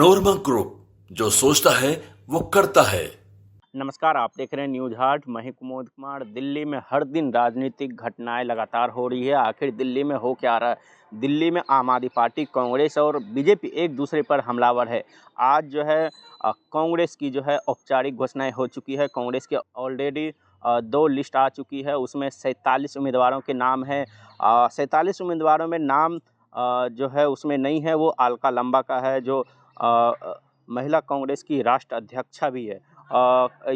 Manorama group, जो सोचता है वो करता है। नमस्कार, आप देख रहे हैं न्यूज हाट। मैं हूं कुमोद कुमार। दिल्ली में हर दिन राजनीतिक घटनाएं लगातार हो रही है। आखिर दिल्ली में हो क्या रहा है? दिल्ली में आम आदमी पार्टी, कांग्रेस और बीजेपी एक दूसरे पर हमलावर है। आज जो है कांग्रेस की जो है औपचारिक घोषणाएं हो चुकी है। कांग्रेस के ऑलरेडी 2 लिस्ट आ चुकी है। उसमें 47 उम्मीदवारों के नाम है। 47 उम्मीदवारों में नाम जो है उसमें नहीं है वो अलका लांबा का है, जो महिला कांग्रेस की राष्ट्र अध्यक्षा भी है।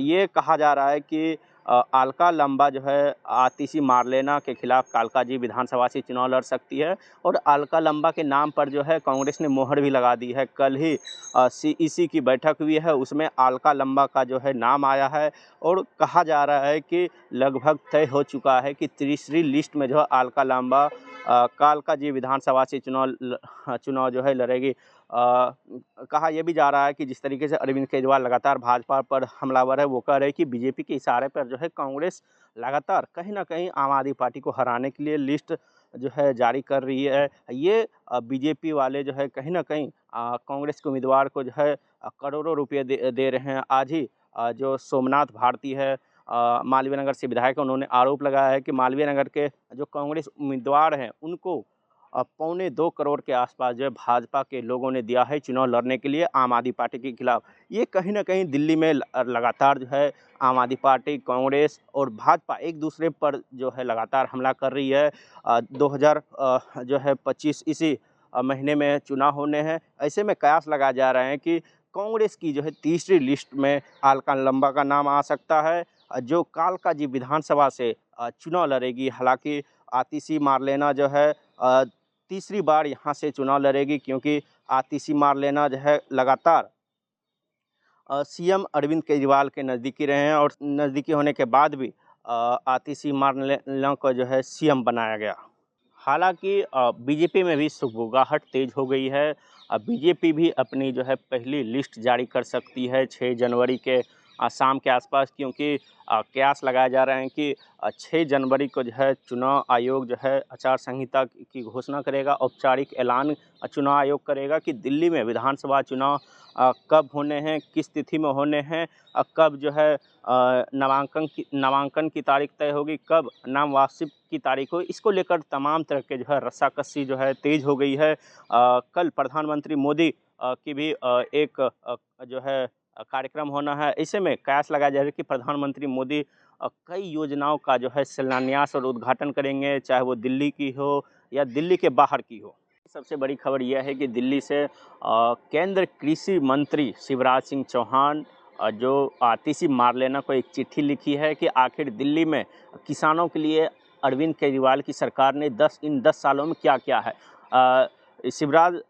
ये कहा जा रहा है कि अलका लांबा जो है आतिशी मार्लेना के खिलाफ कालकाजी विधानसभा से चुनाव लड़ सकती है और अलका लांबा के नाम पर जो है कांग्रेस ने मोहर भी लगा दी है। कल ही सीईसी की बैठक हुई है, उसमें अलका लांबा का जो है नाम आया है और कहा जा रहा है कि लगभग तय हो चुका है कि तीसरी लिस्ट में जो है अलका लांबा कालकाजी विधानसभा से चुनाव जो है लड़ेगी। कहा यह भी जा रहा है कि जिस तरीके से अरविंद केजरीवाल लगातार भाजपा पर हमलावर है, वो कह रहे हैं कि बीजेपी के इशारे पर जो है कांग्रेस लगातार कहीं ना कहीं आम आदमी पार्टी को हराने के लिए लिस्ट जो है जारी कर रही है। ये बीजेपी वाले जो है कहीं ना कहीं कांग्रेस के उम्मीदवार को जो है करोड़ों रुपये दे रहे हैं। आज ही जो सोमनाथ भारती है, मालवीय नगर से विधायक, उन्होंने आरोप लगाया है कि मालवीय नगर के जो कांग्रेस उम्मीदवार हैं उनको 2.25 करोड़ के आसपास जो है भाजपा के लोगों ने दिया है चुनाव लड़ने के लिए आम आदमी पार्टी के खिलाफ। ये कहीं ना कहीं दिल्ली में लगातार जो है आम आदमी पार्टी, कांग्रेस और भाजपा एक दूसरे पर जो है लगातार हमला कर रही है। 2025 इसी महीने में चुनाव होने हैं। ऐसे में कयास लगाए जा रहे हैं कि कांग्रेस की जो है तीसरी लिस्ट में अलका लांबा का नाम आ सकता है, जो कालकाजी विधानसभा से चुनाव लड़ेगी। हालांकि आतिशी मार्लेना जो है तीसरी बार यहाँ से चुनाव लड़ेगी, क्योंकि आतिशी मार्लेना जो है लगातार सीएम अरविंद केजरीवाल के नज़दीकी रहे हैं और नज़दीकी होने के बाद भी आतिशी मार्लेना को जो है सीएम बनाया गया। हालांकि बीजेपी में भी सुगबुगाहट तेज हो गई है। बीजेपी भी अपनी जो है पहली लिस्ट जारी कर सकती है 6 जनवरी के शाम के आसपास, क्योंकि कयास लगाए जा रहे हैं कि 6 जनवरी को जो है चुनाव आयोग जो है आचार संहिता की घोषणा करेगा। औपचारिक ऐलान चुनाव आयोग करेगा कि दिल्ली में विधानसभा चुनाव कब होने हैं, किस तिथि में होने हैं, कब जो है नामांकन की तारीख तय होगी, कब नाम वापसी की तारीख हो। इसको लेकर तमाम तरह के जो है रस्साकसी जो है तेज हो गई है। कल प्रधानमंत्री मोदी की भी एक जो है कार्यक्रम होना है। ऐसे में कयास लगाया जा रहा है कि प्रधानमंत्री मोदी कई योजनाओं का जो है शिलान्यास और उद्घाटन करेंगे, चाहे वो दिल्ली की हो या दिल्ली के बाहर की हो। सबसे बड़ी खबर यह है कि दिल्ली से केंद्र कृषि मंत्री शिवराज सिंह चौहान जो आतिशी मार्लेना को एक चिट्ठी लिखी है कि आखिर दिल्ली में किसानों के लिए अरविंद केजरीवाल की सरकार ने इन 10 सालों में क्या किया है। शिवराज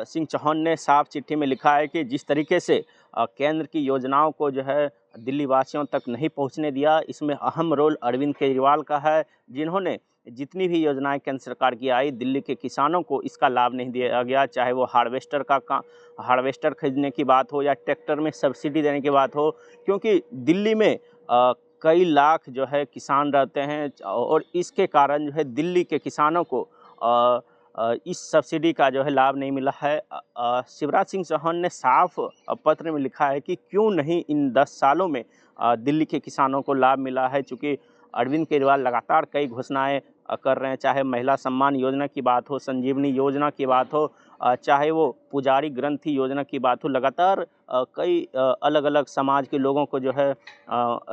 सिंह चौहान ने साफ चिट्ठी में लिखा है कि जिस तरीके से केंद्र की योजनाओं को जो है दिल्ली वासियों तक नहीं पहुंचने दिया, इसमें अहम रोल अरविंद केजरीवाल का है, जिन्होंने जितनी भी योजनाएं केंद्र सरकार की आई, दिल्ली के किसानों को इसका लाभ नहीं दिया गया। चाहे वो हार्वेस्टर खरीदने की बात हो या ट्रैक्टर में सब्सिडी देने की बात हो, क्योंकि दिल्ली में कई लाख जो है किसान रहते हैं और इसके कारण जो है दिल्ली के किसानों को इस सब्सिडी का जो है लाभ नहीं मिला है। शिवराज सिंह चौहान ने साफ पत्र में लिखा है कि क्यों नहीं इन 10 सालों में दिल्ली के किसानों को लाभ मिला है। चूँकि अरविंद केजरीवाल लगातार कई घोषणाएं कर रहे हैं, चाहे महिला सम्मान योजना की बात हो, संजीवनी योजना की बात हो, चाहे वो पुजारी ग्रंथि योजना की बात हो, लगातार कई अलग अलग समाज के लोगों को जो है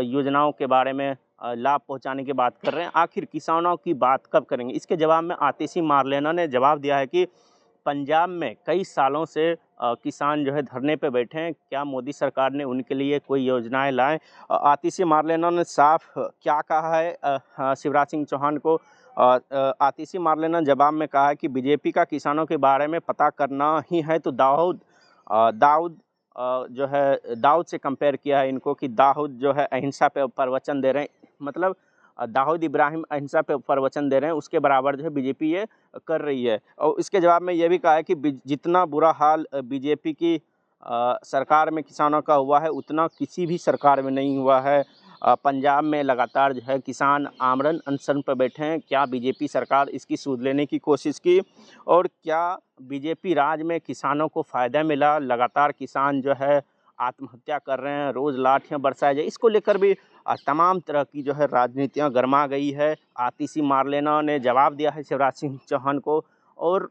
योजनाओं के बारे में लाभ पहुंचाने की बात कर रहे हैं। आखिर किसानों की बात कब करेंगे? इसके जवाब में आतिशी मार्लेना ने जवाब दिया है कि पंजाब में कई सालों से किसान जो है धरने पे बैठे हैं, क्या मोदी सरकार ने उनके लिए कोई योजनाएं लाएं? आतिशी मार्लेना ने साफ क्या कहा है शिवराज सिंह चौहान को? आतिशी मार्लेना ने जवाब में कहा है कि बीजेपी का किसानों के बारे में पता करना ही है तो दाऊद से कंपेयर किया है इनको कि दाऊद जो है अहिंसा पे प्रवचन दे रहे हैं। मतलब दाऊद इब्राहिम अहिंसा पे प्रवचन दे रहे हैं, उसके बराबर जो है बीजेपी ये कर रही है। और इसके जवाब में ये भी कहा है कि जितना बुरा हाल बीजेपी की सरकार में किसानों का हुआ है, उतना किसी भी सरकार में नहीं हुआ है। पंजाब में लगातार जो है किसान आमरण अनशन पर बैठे हैं। क्या बीजेपी सरकार इसकी सूध लेने की कोशिश की और क्या बीजेपी राज में किसानों को फ़ायदा मिला? लगातार किसान जो है आत्महत्या कर रहे हैं, रोज़ लाठियाँ बरसाई जाए, इसको लेकर भी तमाम तरह की जो है राजनीतियाँ गरमा गई है। आतिशी मारलेना ने जवाब दिया है शिवराज सिंह चौहान को और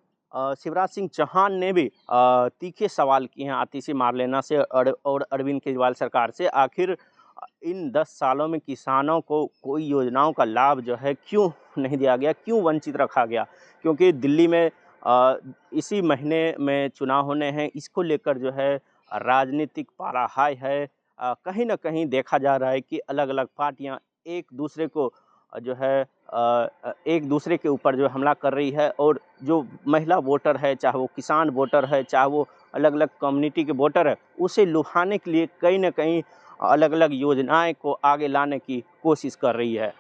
शिवराज सिंह चौहान ने भी तीखे सवाल किए हैं आतिशी मारलेना से और अरविंद केजरीवाल सरकार से। आखिर इन 10 सालों में किसानों को कोई योजनाओं का लाभ जो है क्यों नहीं दिया गया, क्यों वंचित रखा गया? क्योंकि दिल्ली में इसी महीने में चुनाव होने हैं, इसको लेकर जो है राजनीतिक पारा हाई है। कहीं न कहीं देखा जा रहा है कि अलग-अलग पार्टियां एक दूसरे को जो है एक दूसरे के ऊपर जो हमला कर रही है और जो महिला वोटर है, चाहे वो किसान वोटर है, चाहे वो अलग-अलग कम्युनिटी के वोटर है, उसे लुभाने के लिए कहीं न कहीं अलग-अलग योजनाएं को आगे लाने की कोशिश कर रही है।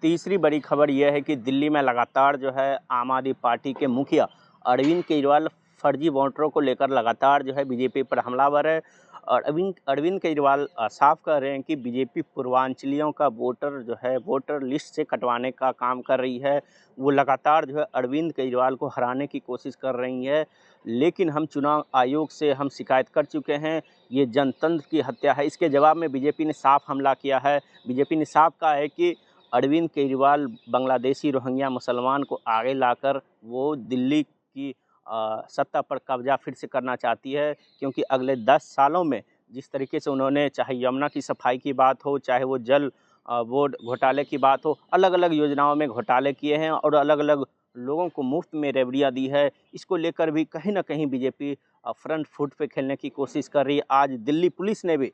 तीसरी बड़ी खबर यह है कि दिल्ली में लगातार जो है आम आदमी पार्टी के मुखिया अरविंद केजरीवाल फर्जी वोटरों को लेकर लगातार जो है बीजेपी पर हमलावर है और अरविंद केजरीवाल साफ कर रहे हैं कि बीजेपी पूर्वांचलियों का वोटर जो है वोटर लिस्ट से कटवाने का काम कर रही है। वो लगातार जो है अरविंद केजरीवाल को हराने की कोशिश कर रही है। लेकिन हम चुनाव आयोग से हम शिकायत कर चुके हैं, ये जनतंत्र की हत्या है। इसके जवाब में बीजेपी ने साफ हमला किया है। बीजेपी ने साफ कहा है कि अरविंद केजरीवाल बांग्लादेशी रोहिंग्या मुसलमान को आगे लाकर वो दिल्ली की सत्ता पर कब्जा फिर से करना चाहती है, क्योंकि अगले 10 सालों में जिस तरीके से उन्होंने, चाहे यमुना की सफाई की बात हो, चाहे वो जल बोर्ड घोटाले की बात हो, अलग-अलग योजनाओं में घोटाले किए हैं और अलग-अलग लोगों को मुफ्त में रेवड़ियाँ दी है। इसको लेकर भी कहीं न कहीं बीजेपी फ्रंट फुट पे खेलने की कोशिश कर रही है। आज दिल्ली पुलिस ने भी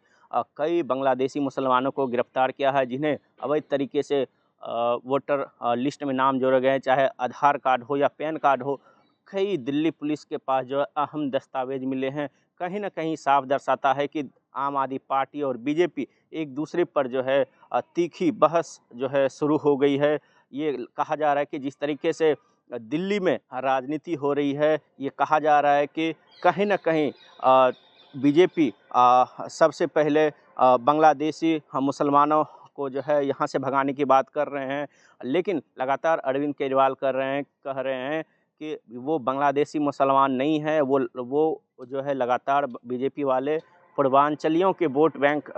कई बांग्लादेशी मुसलमानों को गिरफ्तार किया है, जिन्हें अवैध तरीके से वोटर लिस्ट में नाम जोड़े गए, चाहे आधार कार्ड हो या पैन कार्ड हो। कई दिल्ली पुलिस के पास जो है अहम दस्तावेज मिले हैं। कहीं न कहीं साफ दर्शाता है कि आम आदमी पार्टी और बीजेपी एक दूसरे पर जो है तीखी बहस जो है शुरू हो गई है। ये कहा जा रहा है कि जिस तरीके से दिल्ली में राजनीति हो रही है, ये कहा जा रहा है कि कहीं न कहीं बीजेपी सबसे पहले बांग्लादेशी मुसलमानों को जो है यहाँ से भगाने की बात कर रहे हैं। लेकिन लगातार अरविंद केजरीवाल कह रहे हैं कि वो बांग्लादेशी मुसलमान नहीं है, वो जो है लगातार बीजेपी वाले पूर्वांचलियों के वोट बैंक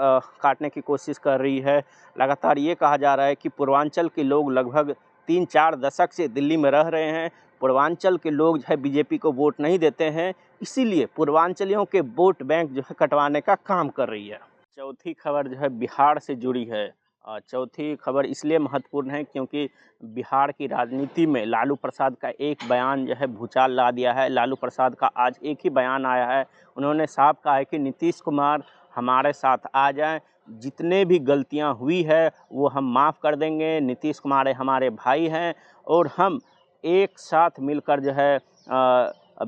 काटने की कोशिश कर रही है। लगातार ये कहा जा रहा है कि पूर्वांचल के लोग लगभग 3-4 दशक से दिल्ली में रह रहे हैं। पूर्वांचल के लोग जो है बीजेपी को वोट नहीं देते हैं, इसीलिए पूर्वांचलियों के वोट बैंक जो है कटवाने का काम कर रही है। चौथी खबर जो है बिहार से जुड़ी है। चौथी खबर इसलिए महत्वपूर्ण है क्योंकि बिहार की राजनीति में लालू प्रसाद का एक बयान जो है भूचाल ला दिया है। लालू प्रसाद का आज एक ही बयान आया है। उन्होंने साफ कहा है कि नीतीश कुमार हमारे साथ आ जाएं, जितने भी गलतियां हुई है वो हम माफ़ कर देंगे। नीतीश कुमार हमारे भाई हैं और हम एक साथ मिलकर जो है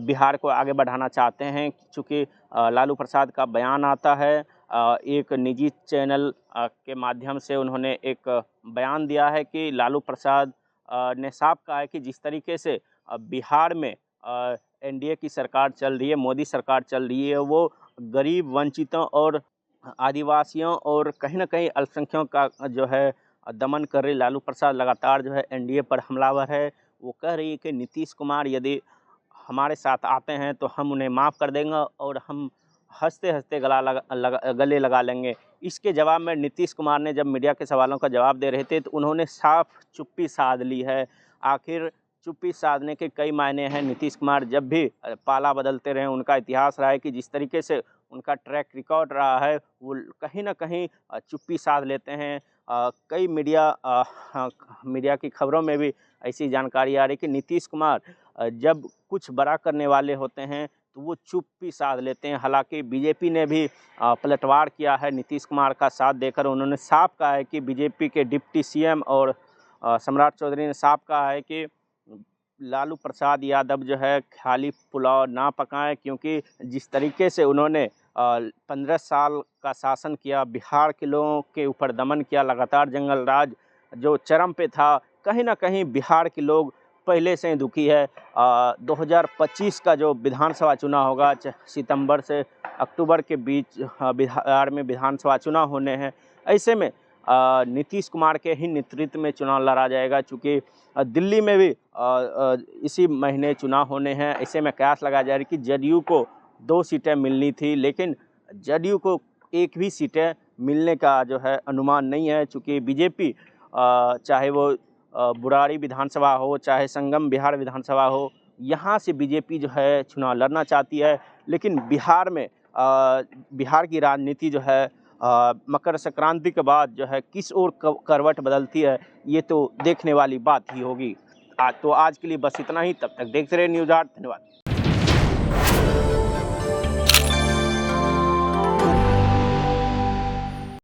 बिहार को आगे बढ़ाना चाहते हैं। चूँकि लालू प्रसाद का बयान आता है, एक निजी चैनल के माध्यम से उन्होंने एक बयान दिया है कि लालू प्रसाद ने साफ कहा है कि जिस तरीके से बिहार में एनडीए की सरकार चल रही है, मोदी सरकार चल रही है, वो गरीब, वंचितों और आदिवासियों और कहीं न कहीं अल्पसंख्यकों का जो है दमन कर रही। लालू प्रसाद लगातार जो है एनडीए पर हमलावर है। वो कह रही है कि नीतीश कुमार यदि हमारे साथ आते हैं तो हम उन्हें माफ़ कर देंगे और हम हंसते-हंसते गले लगा लेंगे। इसके जवाब में नीतीश कुमार ने जब मीडिया के सवालों का जवाब दे रहे थे तो उन्होंने साफ चुप्पी साध ली है। आखिर चुप्पी साधने के कई मायने हैं। नीतीश कुमार जब भी पाला बदलते रहे, उनका इतिहास रहा है कि जिस तरीके से उनका ट्रैक रिकॉर्ड रहा है, वो कहीं न कहीं चुप्पी साध लेते हैं। कई मीडिया की खबरों में भी ऐसी जानकारी आ रही है कि नीतीश कुमार जब कुछ बड़ा करने वाले होते हैं तो वो चुप्पी साध लेते हैं। हालांकि बीजेपी ने भी पलटवार किया है नीतीश कुमार का साथ देकर। उन्होंने साफ कहा है कि बीजेपी के डिप्टी सीएम और सम्राट चौधरी ने साफ कहा है कि लालू प्रसाद यादव जो है खाली पुलाव ना पकाएं, क्योंकि जिस तरीके से उन्होंने 15 साल का शासन किया, बिहार के लोगों के ऊपर दमन किया, लगातार जंगल राज जो चरम पे था, कहीं ना कहीं बिहार के लोग पहले से ही दुखी है। 2025 का जो विधानसभा चुनाव होगा, सितंबर से अक्टूबर के बीच बिहार में विधानसभा चुनाव होने हैं। ऐसे में नीतीश कुमार के ही नेतृत्व में चुनाव लड़ा जाएगा, चूँकि दिल्ली में भी इसी महीने चुनाव होने हैं। ऐसे में कयास लगाया जा रहा है कि जदयू को 2 सीटें मिलनी थी, लेकिन जदयू को एक भी सीटें मिलने का जो है अनुमान नहीं है, चूँकि बीजेपी चाहे वो बुराड़ी विधानसभा हो, चाहे संगम बिहार विधानसभा हो, यहाँ से बीजेपी जो है चुनाव लड़ना चाहती है। लेकिन बिहार में बिहार की राजनीति जो है मकर संक्रांति के बाद जो है किस ओर करवट बदलती है, ये तो देखने वाली बात ही होगी। तो आज के लिए बस इतना ही। तब तक देखते रहे न्यूज़ 8। धन्यवाद।